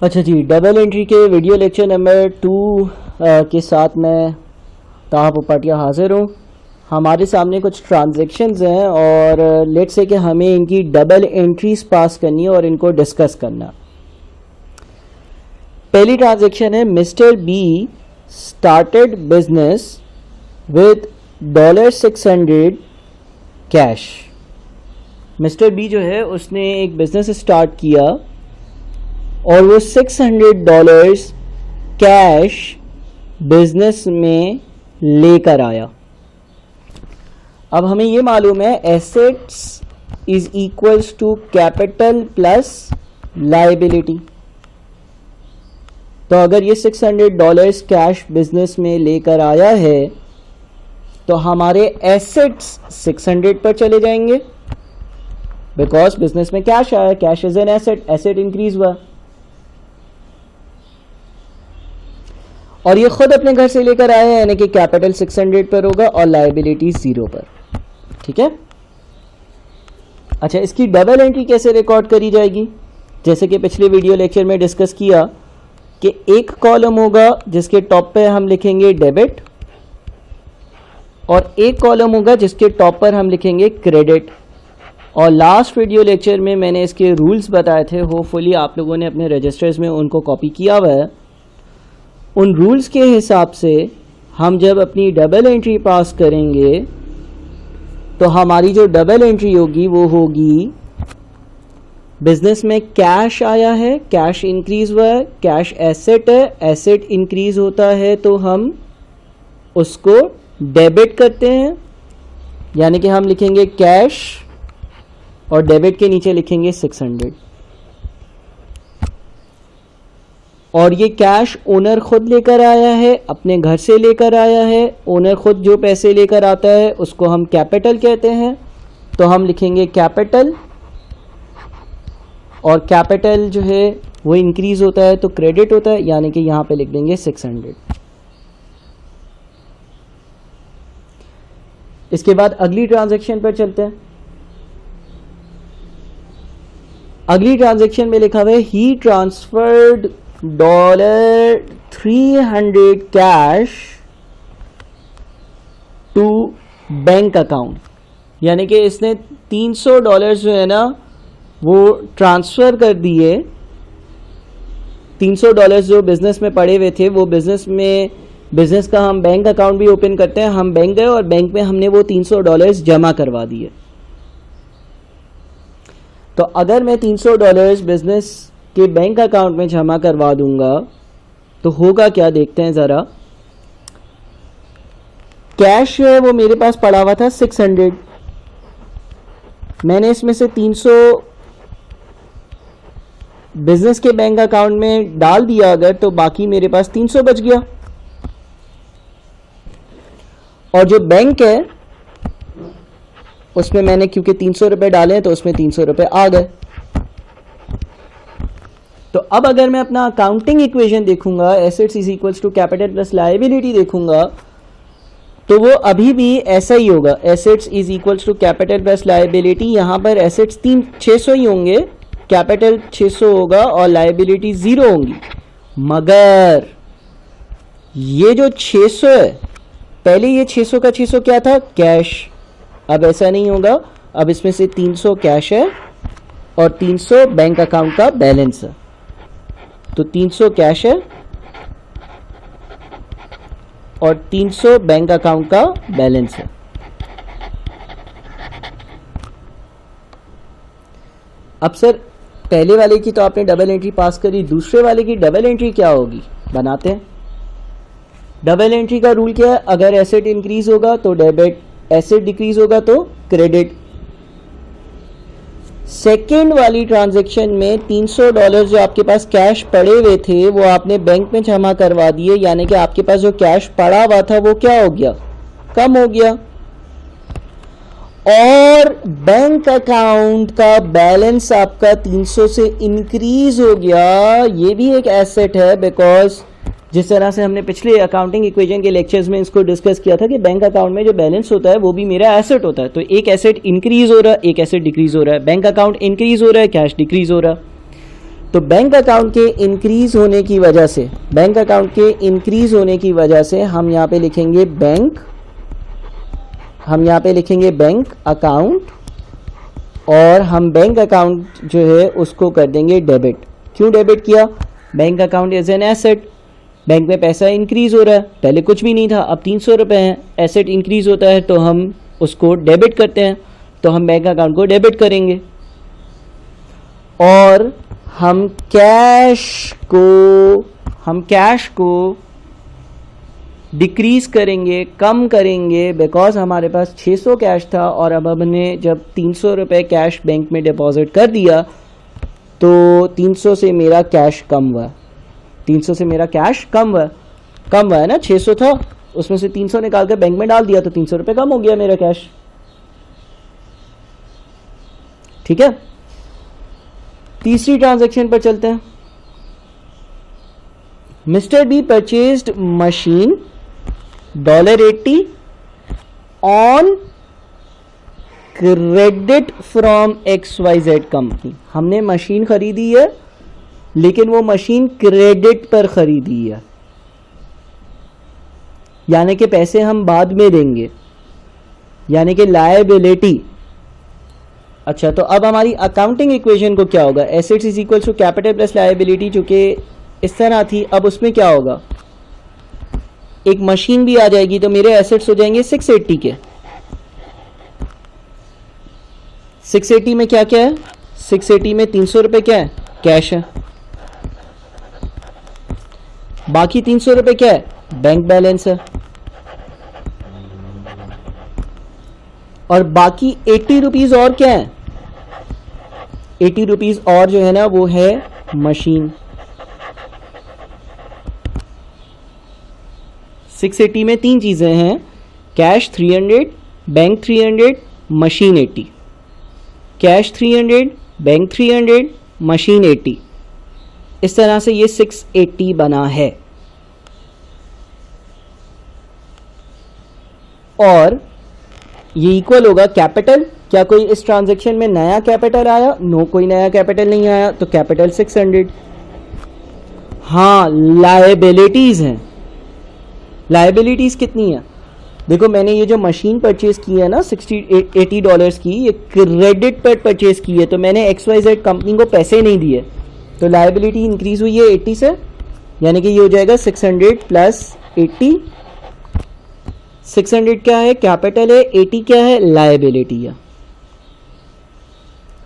अच्छा जी, double entry के video lecture number 2 के साथ मैं ताहा पोपाटिया हाजिर हूँ। हमारे सामने कुछ ट्रांजैक्शंस हैं और लेट्स से कि हमें इनकी डबल एंट्रीज पास करनी है और इनको डिस्कस करना। पहली ट्रांजैक्शन है mister B started business with $600 cash. Mister B जो है उसने एक बिजनेस स्टार्ट किया और वो $600 कैश बिजनेस में लेकर आया। अब हमें ये मालूम है assets is equals to capital plus liability. तो अगर ये $600 कैश बिजनेस में लेकर आया है तो हमारे एसेट्स 600 पर चले जाएंगे बिकॉज बिजनेस में कैश आया। Cash is an asset, asset increase हुआ और ये खुद अपने घर से लेकर आया है, यानी कि कैपिटल 600 पर होगा और लायबिलिटी 0 पर। ठीक है। अच्छा, इसकी डबल एंट्री कैसे रिकॉर्ड करी जाएगी? जैसे कि पिछले वीडियो लेक्चर में डिस्कस किया कि एक कॉलम होगा जिसके टॉप पे हम लिखेंगे डेबिट और एक कॉलम होगा जिसके टॉप पर हम लिखेंगे क्रेडिट। और लास्ट वीडियो लेक्चर में मैंने इसके रूल्स बताए थे, होपफुली आप लोगों ने अपने रजिस्टर्स में उनको कॉपी किया हुआ है। उन रूल्स के हिसाब से हम जब अपनी डबल एंट्री पास करेंगे तो हमारी जो डबल एंट्री होगी वो होगी बिजनेस में कैश आया है, कैश इंक्रीज हुआ है, कैश एसेट है, एसेट इंक्रीज होता है तो हम उसको डेबिट करते हैं, यानी कि हम लिखेंगे कैश और डेबिट के नीचे लिखेंगे 600। और ये कैश ओनर खुद लेकर आया है, अपने घर से लेकर आया है। ओनर खुद जो पैसे लेकर आता है उसको हम कैपिटल कहते हैं, तो हम लिखेंगे कैपिटल और कैपिटल जो है वो इंक्रीज होता है तो क्रेडिट होता है, यानी कि यहां पे लिख देंगे 600। इसके बाद अगली ट्रांजैक्शन पर चलते हैं। अगली ट्रांजैक्शन में लिखा हुआ है ही transferred $300 cash to bank account, यानी कि इसने $300 जो है ना वो ट्रांसफर कर दिए। $300 जो बिजनेस में पड़े हुए थे वो बिजनेस का हम बैंक अकाउंट भी ओपन करते हैं। हम बैंक गए और बैंक में हमने वो $300 जमा करवा दिए। तो अगर मैं $300 बिजनेस के बैंक अकाउंट में जमा करवा दूंगा तो होगा क्या, देखते हैं जरा। कैश जो है वो मेरे पास पड़ा हुआ था 600, मैंने इसमें से 300 बिजनेस के बैंक अकाउंट में डाल दिया अगर, तो बाकी मेरे पास 300 बच गया। और जो बैंक है उसमें मैंने क्योंकि 300 रुपए डाले हैं तो उसमें 300 रुपए आ गए। तो अब अगर मैं अपना अकाउंटिंग इक्वेशन देखूंगा, assets is equals to capital plus liability देखूंगा, तो वो अभी भी ऐसा ही होगा। Assets is equals to capital plus liability, यहां पर एसेट्स 600 ही होंगे, कैपिटल 600 होगा और लायबिलिटी 0 होंगी। मगर ये जो 600 है, पहले ये 600 का 600 क्या था, कैश। अब ऐसा नहीं होगा, अब इसमें से 300 कैश है और 300 बैंक अकाउंट का बैलेंस है। तो 300 कैश है और 300 बैंक अकाउंट का बैलेंस है। अब सर पहले वाले की तो आपने डबल एंट्री पास करी, दूसरे वाले की डबल एंट्री क्या होगी, बनाते हैं। डबल एंट्री का रूल क्या है, अगर एसेट इंक्रीज होगा तो डेबिट, एसेट डिक्रीज होगा तो क्रेडिट। सेकेंड वाली ट्रांजैक्शन में $300 जो आपके पास कैश पड़े हुए थे वो आपने बैंक में जमा करवा दिए, यानी कि आपके पास जो कैश पड़ा हुआ था वो क्या हो गया, कम हो गया। और बैंक अकाउंट का बैलेंस आपका 300 से इंक्रीज हो गया। ये भी एक एसेट है बिकॉज जिस तरह से हमने पिछले अकाउंटिंग इक्वेशन के लेक्चर्स में इसको डिस्कस किया था कि बैंक अकाउंट में जो बैलेंस होता है वो भी मेरा एसेट होता है। तो एक एसेट इंक्रीज हो रहा है, एक एसेट डिक्रीज हो रहा है। बैंक अकाउंट इंक्रीज हो रहा है, कैश डिक्रीज हो रहा है। तो बैंक अकाउंट के इंक्रीज होने की वजह से, बैंक अकाउंट के इंक्रीज होने की वजह से हम यहाँ पे लिखेंगे बैंक, हम यहाँ पे लिखेंगे बैंक अकाउंट, और हम बैंक अकाउंट जो है उसको कर देंगे डेबिट। क्यों डेबिट किया? Bank account is an asset, bank में पैसा इंक्रीज हो रहा है, पहले कुछ भी नहीं था, अब 300 रुपये हैं, एसेट इंक्रीज होता है तो हम उसको डेबिट करते हैं, तो हम बैंक अकाउंट को डेबिट करेंगे। और हम कैश को डिक्रीज करेंगे, कम करेंगे, बिकॉज हमारे पास 600 कैश था और अब हमने जब 300 रुपये कैश बैंक में डिपॉजिट कर दिया तो 300 से मेरा कैश कम हुआ, 300 से मेरा कैश कम हुआ है ना, 600 था उसमें से 300 निकाल कर बैंक में डाल दिया तो 300 रुपये कम हो गया मेरा कैश। ठीक है, तीसरी ट्रांजैक्शन पर चलते हैं। Mister B purchased machine $80 on credit from XYZ company. हमने मशीन खरीदी है लेकिन वो मशीन क्रेडिट पर खरीदी है, यानी कि पैसे हम बाद में देंगे, यानी कि लायबिलिटी। अच्छा, तो अब हमारी अकाउंटिंग इक्वेशन को क्या होगा? Assets is equal to capital plus liability, जो कि इस तरह थी। अब उसमें क्या होगा? एक मशीन भी आ जाएगी तो मेरे एसेट्स हो जाएंगे 680 के। 680 में क्या क्या है? 680 में 300 रुपये क्या है? कैश है। बाकी 300 रुपये क्या है? बैंक बैलेंस है। और बाकी 80 रुपीज और क्या है? 80 रुपीज और जो है ना वो है मशीन। 680 में 3 चीजें हैं, cash 300, bank 300, machine 80। Cash 300, bank 300, machine 80। इस तरह से ये 680 बना है। और ये इक्वल होगा कैपिटल। क्या कोई इस ट्रांजैक्शन में नया कैपिटल आया? नो, कोई नया कैपिटल नहीं आया, तो कैपिटल 600। हाँ, लायबिलिटीज हैं। लायबिलिटीज कितनी है? देखो, मैंने ये जो मशीन परचेज की है ना $80 की, ये क्रेडिट पर परचेज की है, तो मैंने XYZ कंपनी को पैसे नहीं दिए, तो लायबिलिटी इंक्रीज हुई है 80 से, यानी कि ये हो जाएगा 600 प्लस 80। 600 क्या है? कैपिटल है। 80 क्या है? लायबिलिटी है।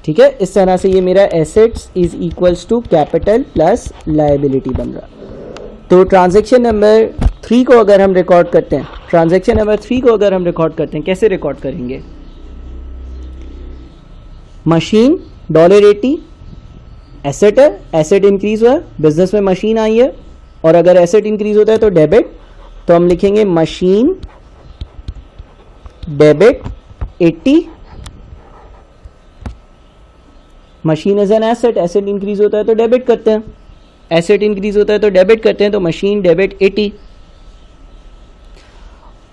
ठीक है, इस तरह से ये मेरा assets is equals to capital plus liability बन रहा। तो ट्रांजैक्शन नंबर 3 को अगर हम रिकॉर्ड करते हैं, कैसे रिकॉर्ड करेंगे? मशीन $80 एसेट है, एसेट इंक्रीज हुआ है, बिजनेस में मशीन आई है, और अगर एसेट इंक्रीज होता है तो डेबिट, तो हम लिखेंगे machine debit 80। Machine is an asset, asset increase होता है तो डेबिट करते हैं, एसेट इंक्रीज होता है तो डेबिट करते हैं, तो मशीन डेबिट 80।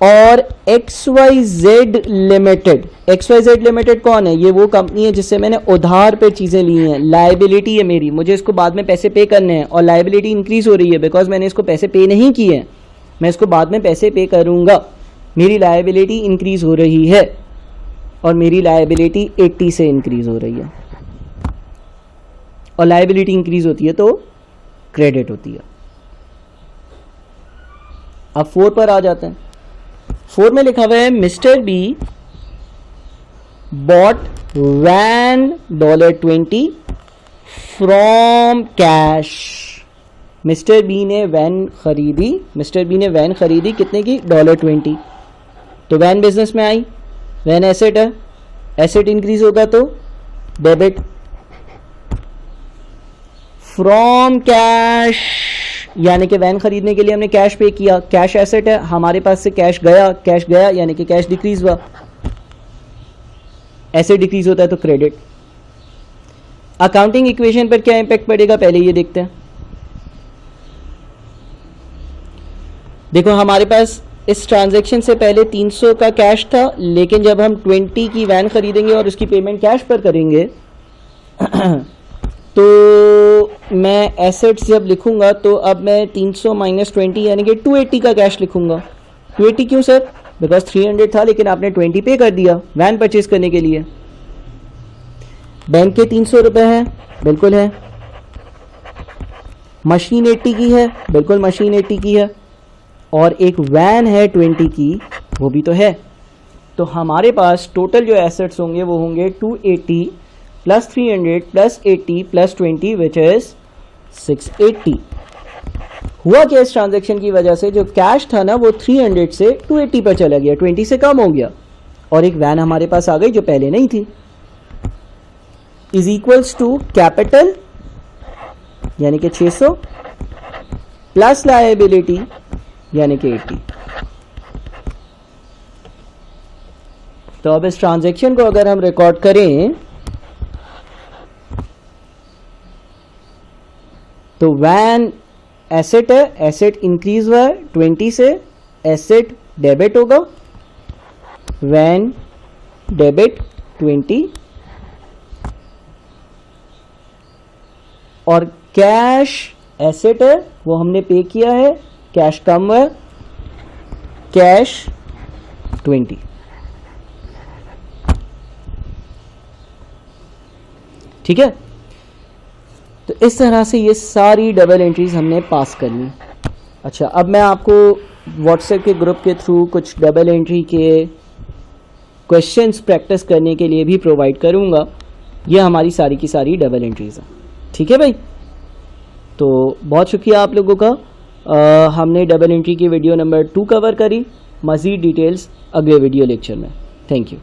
और XYZ लिमिटेड कौन है? ये वो कंपनी है जिससे मैंने उधार पे चीजें ली हैं, लायबिलिटी है मेरी, मुझे इसको बाद में पैसे पे करने हैं, और लायबिलिटी इंक्रीज हो रही है बिकॉज मैंने इसको पैसे पे नहीं किए हैं, मैं इसको बाद में पैसे पे करूंगा, मेरी लायबिलिटी इंक्रीज हो रही है, और मेरी लायबिलिटी 80 से इंक्रीज हो रही है। और लायबिलिटी इंक्रीज होती है तो क्रेडिट होती है। अब 4 पर आ जाते हैं। 4 में लिखा हुआ है mister B bought van $20 from cash. Mister B ने वैन खरीदी कितने की? $20। तो वैन बिजनेस में आई, वैन एसेट है, एसेट इंक्रीज होगा तो डेबिट। फ्रॉम कैश, यानी कि वैन खरीदने के लिए हमने कैश पे किया, कैश एसेट है, हमारे पास से कैश गया यानी कि कैश डिक्रीज हुआ, एसेट डिक्रीज होता है तो क्रेडिट। अकाउंटिंग इक्वेशन पर क्या इंपैक्ट पड़ेगा पहले ये देखते हैं। देखो, हमारे पास इस ट्रांजैक्शन से पहले 300 का कैश था, लेकिन जब हम 20 की वैन खरीदेंगे और उसकी पेमेंट कैश पर करेंगे तो मैं एसेट्स जब लिखूंगा तो अब मैं 300 माइनस 20 यानी कि 280 का कैश लिखूंगा। 280 क्यों सर? बिकॉज 300 था लेकिन आपने 20 पे कर दिया वैन परचेज करने के लिए। बैंक के 300 रुपये हैं, बिल्कुल है। मशीन 80 की है, बिल्कुल मशीन 80 की है। और एक वैन है 20 की, वो भी तो है। तो हमारे पास टोटल जो एसेट्स होंगे वो होंगे 280 plus 300 plus 80 plus 20 which is 680। हुआ क्या इस ट्रांजैक्शन की वजह से, जो कैश था ना वो 300 से 280 पर चला गया, 20 से कम हो गया, और एक वैन हमारे पास आ गई जो पहले नहीं थी। इज इक्वल्स टू कैपिटल यानी कि 600 प्लस लायबिलिटी यानी कि 80। तो अब इस ट्रांजैक्शन को अगर हम रिकॉर्ड करें तो वैन एसेट है, एसेट इंक्रीज हुआ है 20 से, एसेट डेबिट होगा, वैन डेबिट 20, और कैश एसेट है वो हमने पे किया है, कैश कम हुआ है, कैश 20। ठीक है, तो इस तरह से ये सारी डबल एंट्रीज हमने पास करनी। अच्छा, अब मैं आपको व्हाट्सएप के ग्रुप के थ्रू कुछ डबल एंट्री के क्वेश्चंस प्रैक्टिस करने के लिए भी प्रोवाइड करूँगा। ये हमारी सारी की सारी डबल एंट्रीज हैं। ठीक है भाई, तो बहुत शुक्रिया आप लोगों का। हमने डबल एंट्री की वीडियो नंबर 2 कवर करी। मज़ीद डिटेल्स अगले वीडियो लेक्चर में। Thank you.